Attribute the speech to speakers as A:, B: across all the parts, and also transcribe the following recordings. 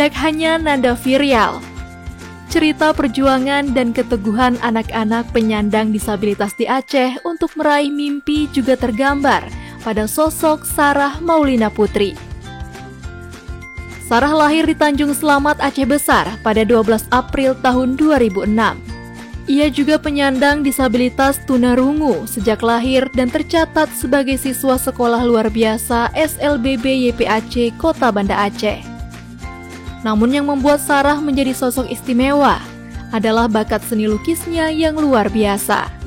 A: tidak hanya nada viral. Cerita perjuangan dan keteguhan anak-anak penyandang disabilitas di Aceh untuk meraih mimpi juga tergambar pada sosok Sarah Maulina Putri. Sarah lahir di Tanjung Selamat, Aceh Besar pada 12 April tahun 2006. Ia juga penyandang disabilitas tunarungu sejak lahir dan tercatat sebagai siswa sekolah luar biasa SLBB YPAC Kota Banda Aceh. Namun yang membuat Sarah menjadi sosok istimewa adalah bakat seni lukisnya yang luar biasa.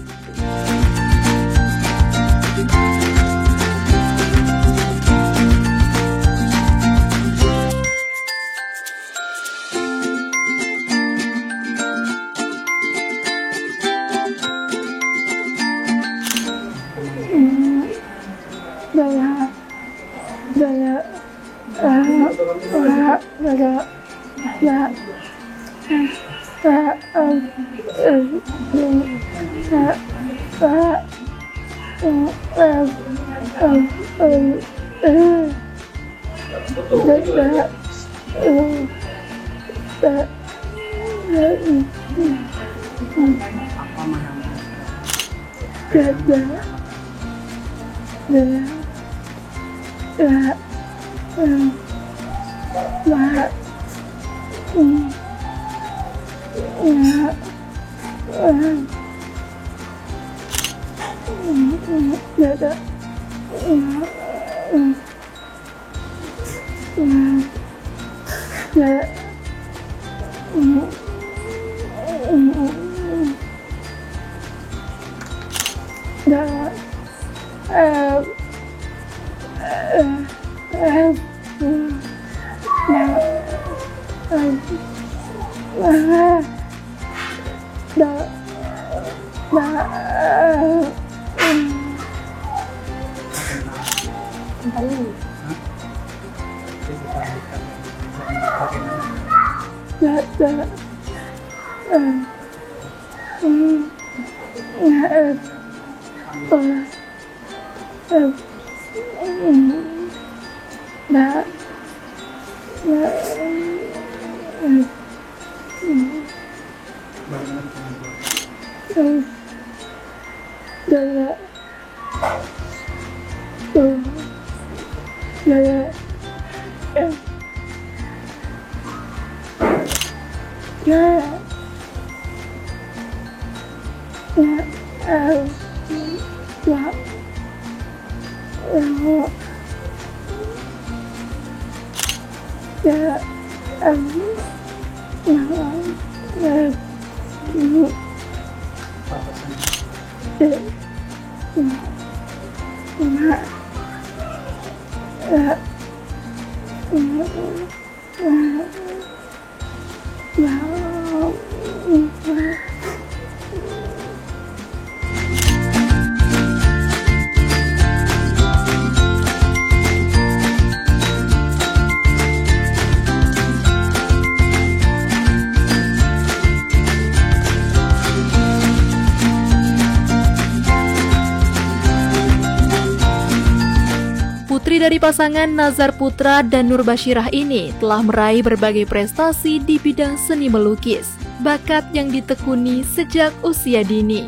A: Putri dari pasangan Nazar Putra dan Nur Basyirah ini telah meraih berbagai prestasi di bidang seni melukis, bakat yang ditekuni sejak usia dini.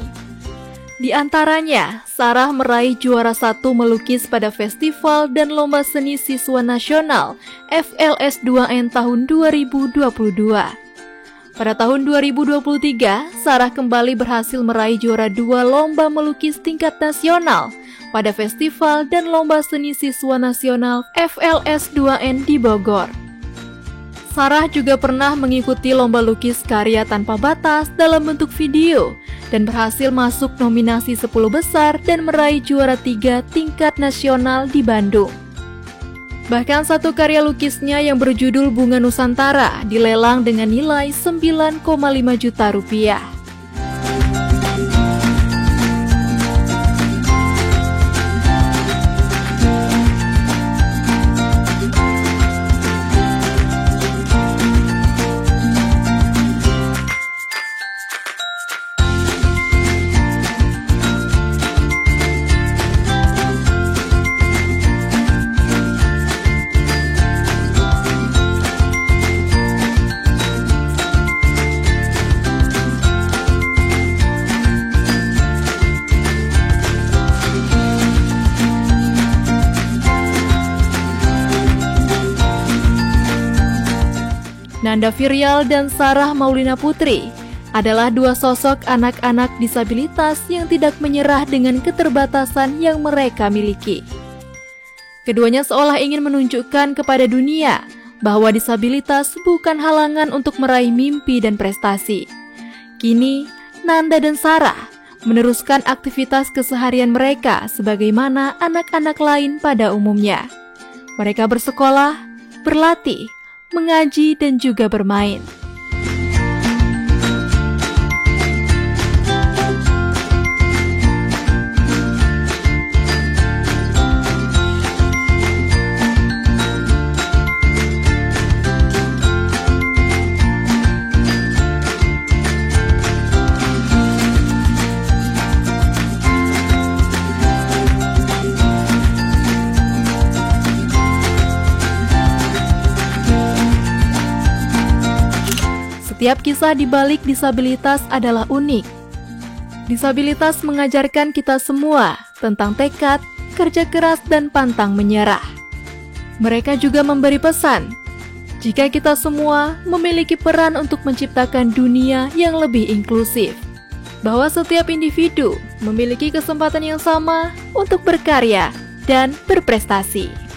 A: Di antaranya, Sarah meraih juara 1 melukis pada Festival dan Lomba Seni Siswa Nasional FLS2N tahun 2022. Pada tahun 2023, Sarah kembali berhasil meraih juara 2 Lomba Melukis Tingkat Nasional pada Festival dan Lomba Seni Siswa Nasional FLS2N di Bogor. Sarah juga pernah mengikuti Lomba Lukis Karya Tanpa Batas dalam bentuk video dan berhasil masuk nominasi 10 besar dan meraih juara 3 tingkat nasional di Bandung. Bahkan satu karya lukisnya yang berjudul Bunga Nusantara dilelang dengan nilai 9,5 juta rupiah. Nanda Virial dan Sarah Maulina Putri adalah dua sosok anak-anak disabilitas yang tidak menyerah dengan keterbatasan yang mereka miliki. Keduanya seolah ingin menunjukkan kepada dunia bahwa disabilitas bukan halangan untuk meraih mimpi dan prestasi. Kini, Nanda dan Sarah meneruskan aktivitas keseharian mereka sebagaimana anak-anak lain pada umumnya. Mereka bersekolah, berlatih, mengaji, dan juga bermain. Setiap kisah di balik disabilitas adalah unik. Disabilitas mengajarkan kita semua tentang tekad, kerja keras, dan pantang menyerah. Mereka juga memberi pesan, jika kita semua memiliki peran untuk menciptakan dunia yang lebih inklusif, bahwa setiap individu memiliki kesempatan yang sama untuk berkarya dan berprestasi.